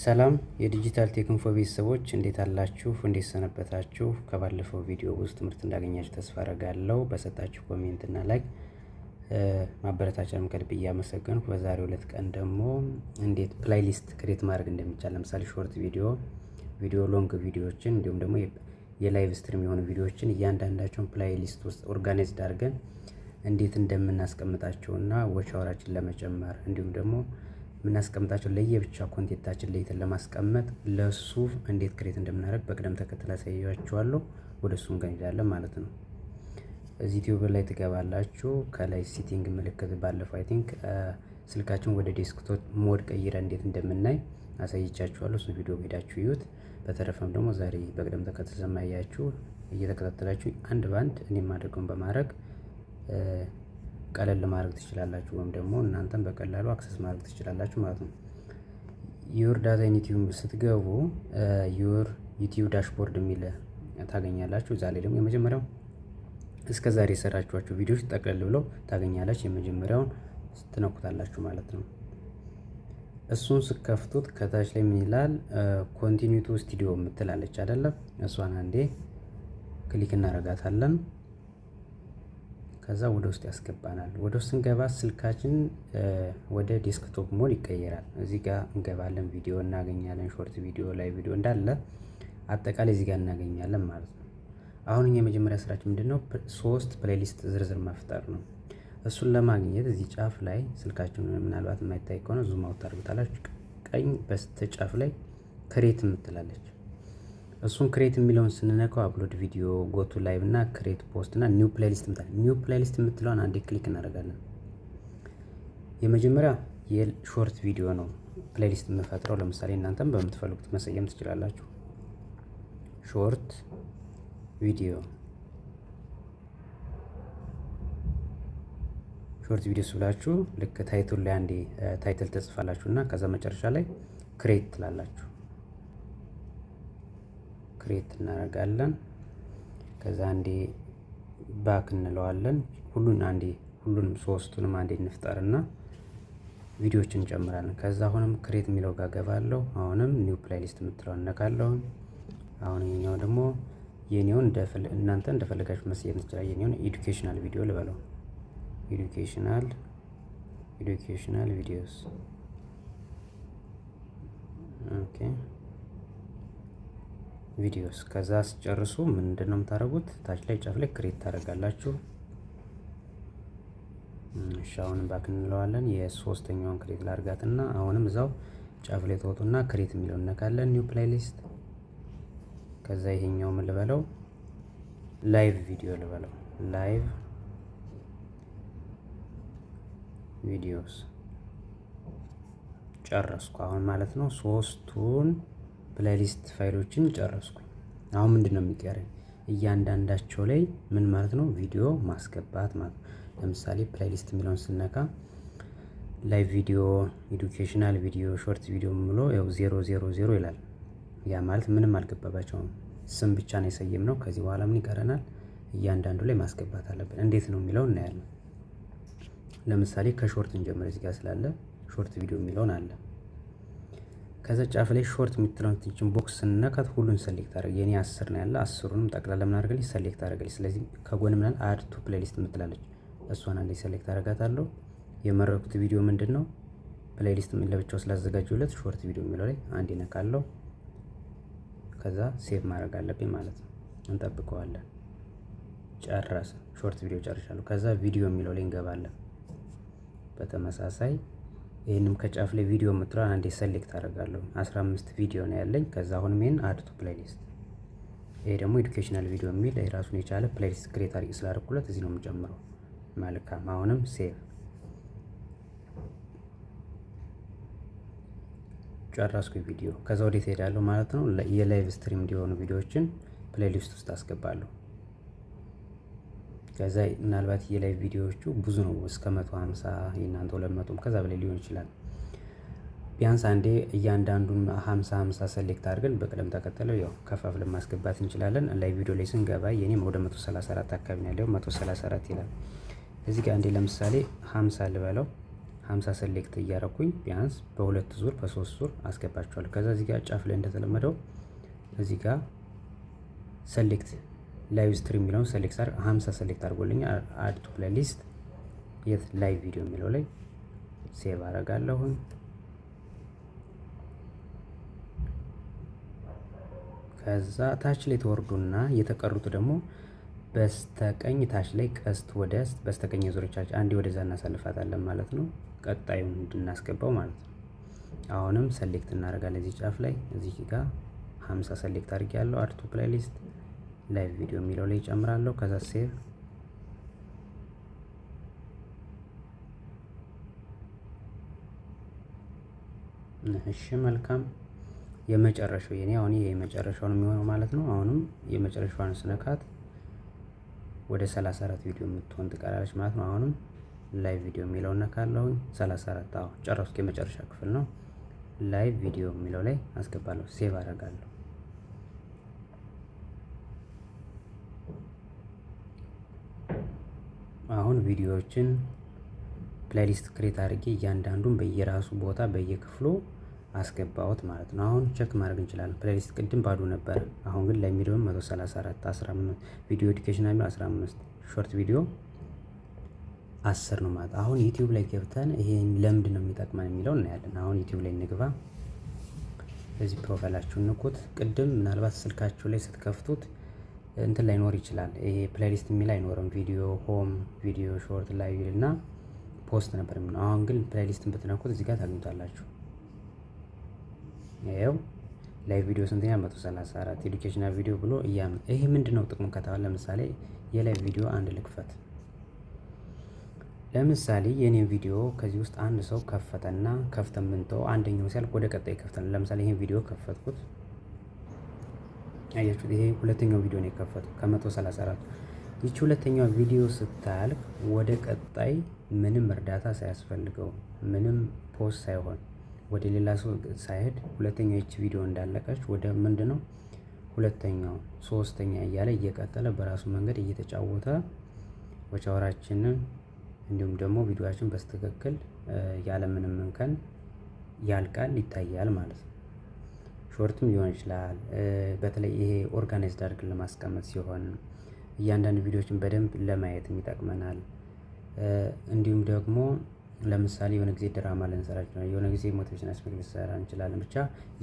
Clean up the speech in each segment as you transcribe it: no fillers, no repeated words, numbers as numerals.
ሰላም የዲጂታል ቴክ ኢንፎ ቤተሰቦች እንዴት አላችሁ? እንዴት ሰነበታችሁ? ከባለፈው ቪዲዮ ውስጥ ትምህርት እንዳገኛችሁ ተስፋ አደርጋለሁ። በሰጣችሁ ኮሜንት እና ላይክ ማበረታቻም ከልብ እያመሰገንኩ በዛሬው ዕለት ቀን ደግሞ እንዴት ፕሌይሊስት ክሬት ማድረግ እንደሚቻል ለምሳሌ ሾርት ቪዲዮ ሎንግ ቪዲዮዎችን እንዲሁም ደግሞ የላይቭ ስትሪም የሆኑ ቪዲዮዎችን እያንዳንዳቸውን ፕሌይሊስት ውስጥ ኦርጋናይዝድ አድርገን እንዴት እንደምናስቀምጣቸውና ዎች አወራችን ለመጨመር እንዲሁም ደግሞ የምናስቀምጣቸው ለየብቻ ኮንቴንታችን ለይተን ለማስቀመጥ ለሱ እንዴት ክሬት እንደምናደርግ በቅደም ተከተል አሳያችኋለሁ። ወደ እሱ እንገናኛለን ማለት ነው። እዚህ ዩቲዩብ ላይ ትገባላችሁ። ከላይ ሴቲንግ ምልክት ባለፈው አይ ቲንክ ስልካችን ወደ ዴስክቶፕ ሞድ ቀይረ እንዴት እንደምናይ አሳይቻችኋለሁ። እሱ ቪዲዮ ሄዳችሁ ይዩት። በተረፈም ደግሞ ዛሬ በቅደም ተከተል ሰማያችሁ እየተከታተላችሁ አንድ ባንድ እኔም ማድረገውን በማድረግ ቀለል ማድረግ ትችላላችሁ ወይም ደግሞ እናንተም በቀላሉ አክሰስ ማድረግ ትችላላችሁ ማለት ነው። ዩር ዳታ ኢን ዩቲዩብ ስትገቡ ዩር ዩቲዩብ ዳሽቦርድ የሚል ታገኛላችሁ። እዛ ላይ ደግሞ የመጀመሪያው እስከ ዛሬ የሰራችኋቸው ቪዲዮዎች ጠቅለል ብለው ታገኛላችሁ። የመጀመሪያውን ትነኩታላችሁ ማለት ነው። እሱን ስከፍቱት ከታች ላይ ምን ይላል? ኮንቲኒዩ ቱ ስቱዲዮ የምትላለች አይደለም? እሷን አንዴ ክሊክ እናረጋታለን። ከዛ ወደ ውስጥ ያስገባናል። ወደ ውስጥ ስንገባ ስልካችን ወደ ዴስክቶፕ ሞድ ይቀየራል። እዚህ ጋር እንገባለን፣ ቪዲዮ እናገኛለን፣ ሾርት ቪዲዮ፣ ላይ ቪዲዮ እንዳለ አጠቃላይ እዚህ ጋር እናገኛለን ማለት ነው። አሁን የመጀመሪያ ስራችን ምንድነው? 3 ፕሌሊስት ዝርዝር መፍጠር ነው። እሱን ለማግኘት እዚህ ጫፍ ላይ ስልካችን ምናልባት የማይታይ ከሆነ ዙም አውት አድርጉታላችሁ። ቀኝ በስተጫፍ ላይ ክሬት የምትላለች እሱን ክሬት የሚለውን ስንነካው አፕሎድ ቪዲዮ፣ ጎቱ ላይቭ እና ክሬት ፖስት እና ኒው ፕሌሊስት ምታል። ኒው ፕሌሊስት የምትለውን አንዴ ክሊክ እናደርጋለን። የመጀመሪያ የሾርት ቪዲዮ ነው ፕሌሊስት የምፈጥረው። ለምሳሌ እናንተም በምትፈልጉት መሰየም ትችላላችሁ። ሾርት ቪዲዮ ስብላችሁ ልክ ታይትል ላይ አንዴ ታይትል ተጽፋላችሁ እና ከዛ መጨረሻ ላይ ክሬት ትላላችሁ። ክሬት እናደርጋለን። ከዛ አንዴ ባክ እንለዋለን። ሁሉንም ሶስቱንም አንዴ እንፍጠርና ቪዲዮዎችን እንጨምራለን። ከዛ አሁንም ክሬት የሚለው ጋር ገባለሁ። አሁንም ኒው ፕሌሊስት የምትለው እነካለሁ። አሁን የኛው ደግሞ የኔውን እናንተ እንደፈለጋችሁ መስየም ትችላላችሁ። የኔውን ኤዱኬሽናል ቪዲዮ ልበለው። ኤዱኬሽናል ቪዲዮስ ኦኬ ቪዲዮስ። ከዛ ሲጨርሱ ምንድነው የምታደርጉት? ታች ላይ ጫፍ ላይ ክሬት ታደርጋላችሁ። እሺ አሁንም ባክ እንለዋለን። የሶስተኛውን ክሬት ላድርጋትና አሁንም እዛው ጫፍ ላይ ተወጡና ክሬት የሚለውን እነካለን። ኒው ፕሌሊስት። ከዛ ይሄኛው ምን ልበለው? ላይቭ ቪዲዮ ልበለው። ላይቭ ቪዲዮስ ጨረስኩ አሁን ማለት ነው። ሶስቱን ፕሌሊስት ፋይሎችን ጨረስኩኝ። አሁን ምንድነው የሚቀረኝ? እያንዳንዳቸው ላይ ምን ማለት ነው ቪዲዮ ማስገባት ማለት ነው። ለምሳሌ ፕሌሊስት የሚለውን ስነካ ላይቭ ቪዲዮ፣ ኤዱኬሽናል ቪዲዮ፣ ሾርት ቪዲዮ ብሎ ያው 000 ይላል። ያ ማለት ምንም አልገባባቸውም፣ ስም ብቻ ነው የሰየምነው። ከዚህ በኋላ ምን ይቀረናል? እያንዳንዱ ላይ ማስገባት አለብን። እንዴት ነው የሚለው እናያለን። ለምሳሌ ከሾርት እንጀምር። እዚህ ጋር ስላለ ሾርት ቪዲዮ የሚለውን አለ። ከዛ ጫፍ ላይ ሾርት የምትለውን ትንችን ቦክስ ስንነካት ሁሉን ሰሌክት አድርግ። የኔ 10 ነው ያለ 10ሩንም ጠቅላላ ምን አድርገልኝ ሰሌክት አድርገልኝ። ስለዚህ ከጎን ምን አድ ቱ ፕሌሊስት የምትላለች እሷን አንዴ ሰሌክት አደርጋታለሁ። የመረኩት ቪዲዮ ምንድነው? ፕሌሊስት ለብቻው ስላዘጋጀሁለት ሾርት ቪዲዮ የሚለው ላይ አንዴ ነካለሁ። ከዛ ሴቭ ማድረግ አለብኝ ማለት ነው። እንጠብቀዋለን። ጨረሰ። ሾርት ቪዲዮ ጨርሻለሁ። ከዛ ቪዲዮ የሚለው ላይ እንገባለን። በተመሳሳይ ይሄንም ከጫፍ ላይ ቪዲዮ የምትለው አንዴ ሰሌክት አደርጋለሁ። 15 ቪዲዮ ነው ያለኝ። ከዛ አሁን ሜን አድ ቱ ፕሌሊስት። ይሄ ደግሞ ኤዱኬሽናል ቪዲዮ የሚል የራሱን የቻለ ፕሌሊስት ክሬት አድርጌ ስላደረኩለት እዚህ ነው የምጨምረው። መልካም። አሁንም ሴቭ ጨረስኩ ቪዲዮ። ከዛ ወዴት ሄዳለሁ ማለት ነው? የላይቭ ስትሪም እንዲሆኑ ቪዲዮዎችን ፕሌሊስት ውስጥ አስገባለሁ። ከዛ ምናልባት የላይቭ ቪዲዮዎቹ ብዙ ነው፣ እስከ 150 የእናንተ 200 ከዛ በላይ ሊሆን ይችላል። ቢያንስ አንዴ እያንዳንዱን 50 ሰሌክት አድርገን በቅደም ተከተለው ያው ከፋፍለን ማስገባት እንችላለን። ላይቭ ቪዲዮ ላይ ስንገባ የኔም ወደ 134 አካባቢ ነው ያለው። 134 ይላል። እዚህ ጋር አንዴ ለምሳሌ 50 ልበለው። 50 ሰሌክት እያረኩኝ ቢያንስ በሁለት ዙር በሶስት ዙር አስገባቸዋለሁ። ከዛ እዚህ ጋር ጫፍ ላይ እንደተለመደው እዚህ ጋር ሰሌክት ላይቭ ስትሪም የሚለውን ሰሌክት አድርግ 50 ሰሌክት አድርጎልኝ አድ ቱ ፕሌሊስት የት ላይቭ ቪዲዮ የሚለው ላይ ሴቭ አደርጋለሁኝ። ከዛ ታች ላይ ተወርዱና የተቀሩት ደግሞ በስተቀኝ ታች ላይ ቀስት ወደ በስተቀኝ ዙሮቻችን አንዴ ወደዛ እናሳልፋታለን ማለት ነው። ቀጣዩን እንድናስገባው ማለት ነው። አሁንም ሰሌክት እናደርጋለን እዚህ ጫፍ ላይ እዚህ ጋር 50 ሰሌክት አድርጌያለሁ። አድ ቱ ፕሌሊስት ላይቭ ቪዲዮ የሚለው ላይ ጨምራለሁ። ከዛ ሴቭ እሺ መልካም። የመጨረሻው የኔ አሁን ይሄ የመጨረሻው ነው የሚሆነው ማለት ነው። አሁንም የመጨረሻዋን ስነካት ወደ 34 ቪዲዮ የምትሆን ትቀራለች ማለት ነው። አሁንም ላይቭ ቪዲዮ የሚለውን ነካለሁኝ 34 አሁን ጨረስኩ። የመጨረሻ ክፍል ነው። ላይቭ ቪዲዮ የሚለው ላይ አስገባለሁ። ሴቭ አደርጋለሁ። አሁን ቪዲዮዎችን ፕሌሊስት ክሬት አድርጌ እያንዳንዱን በየራሱ ቦታ በየክፍሉ አስገባሁት ማለት ነው። አሁን ቼክ ማድረግ እንችላለን። ፕሌሊስት ቅድም ባዶ ነበር። አሁን ግን ላይ ሚዲዮም 134 15 ቪዲዮ ኤዱኬሽናል 15 ሾርት ቪዲዮ 10 ነው ማለት። አሁን ዩቲዩብ ላይ ገብተን ይሄን ለምንድን ነው የሚጠቅመን የሚለው እናያለን። አሁን ዩቲዩብ ላይ እንግባ። እዚህ ፕሮፋይላችሁን ንኩት። ቅድም ምናልባት ስልካችሁ ላይ ስትከፍቱት እንትን ላይኖር ይችላል። ይሄ ፕሌሊስት የሚል አይኖርም። ቪዲዮ ሆም፣ ቪዲዮ ሾርት፣ ላይቭ እና ፖስት ነበር የሚለው። አሁን ግን ፕሌሊስትን ብትነኩት እዚህ ጋር ታገኙታላችሁ። ይሄው ላይቭ ቪዲዮ ስንተኛ 134 ኤዱኬሽናል ቪዲዮ ብሎ ይሄ ምንድነው ጥቅሙ ከተባለ ለምሳሌ የላይቭ ቪዲዮ አንድ ልክፈት። ለምሳሌ የኔን ቪዲዮ ከዚህ ውስጥ አንድ ሰው ከፈተና ከፍተን ምንተው አንደኛው ሲያልቅ ወደ ቀጣይ ከፍተን ለምሳሌ ይሄን ቪዲዮ ከፈትኩት። አያችሁት? ይሄ ሁለተኛው ቪዲዮ ነው የከፈትኩት ከ134። ይቺ ሁለተኛው ቪዲዮ ስታልቅ ወደ ቀጣይ ምንም እርዳታ ሳያስፈልገው ምንም ፖስት ሳይሆን ወደ ሌላ ሰው ሳይሄድ ሁለተኛው ይቺ ቪዲዮ እንዳለቀች ወደ ምንድነው ሁለተኛው ሶስተኛ እያለ እየቀጠለ በራሱ መንገድ እየተጫወተ ወቻወራችንን እንዲሁም ደግሞ ቪዲዮአችን በስተክክል ያለ ምንም እንከን ያልቃል ይታያል ማለት ነው። ሾርትም ሊሆን ይችላል። በተለይ ይሄ ኦርጋናይዝድ አድርገን ለማስቀመጥ ሲሆን እያንዳንዱ ቪዲዮዎችን በደንብ ለማየት ይጠቅመናል። እንዲሁም ደግሞ ለምሳሌ የሆነ ጊዜ ድራማ ልንሰራ እንችላለን፣ የሆነ ጊዜ ሞቲቬሽናል ስፒች ልንሰራ እንችላለን። ብቻ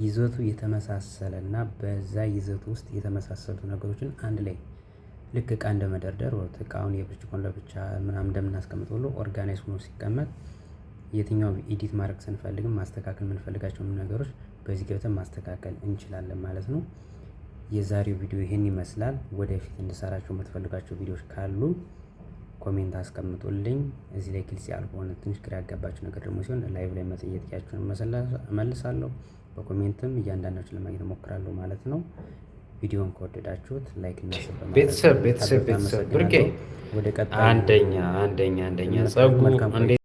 ይዘቱ የተመሳሰለና በዛ ይዘቱ ውስጥ የተመሳሰሉ ነገሮችን አንድ ላይ ልክ እቃ እንደመደርደር ወጥ እቃውን የብርጭቆን ለብቻ ምናምን እንደምናስቀምጥ ሁሉ ኦርጋናይዝ ሆኖ ሲቀመጥ የትኛው ኤዲት ማድረግ ስንፈልግም ማስተካከል የምንፈልጋቸው ነገሮች በዚህ ገብተን ማስተካከል እንችላለን ማለት ነው። የዛሬው ቪዲዮ ይሄን ይመስላል። ወደፊት እንድሰራቸው የምትፈልጋቸው ቪዲዮዎች ካሉ ኮሜንት አስቀምጡልኝ። እዚህ ላይ ግልጽ ያልሆነ ትንሽ ግራ ያጋባችሁ ነገር ደግሞ ሲሆን ላይቭ ላይ መጠየቂያችሁን እመልሳለሁ። በኮሜንትም እያንዳንዳችሁ ለማግኘት እሞክራለሁ ማለት ነው። ቪዲዮን ከወደዳችሁት ላይክ እና ቤተሰብ ብርቄ ወደ ቀጣይ አንደኛ ጸጉ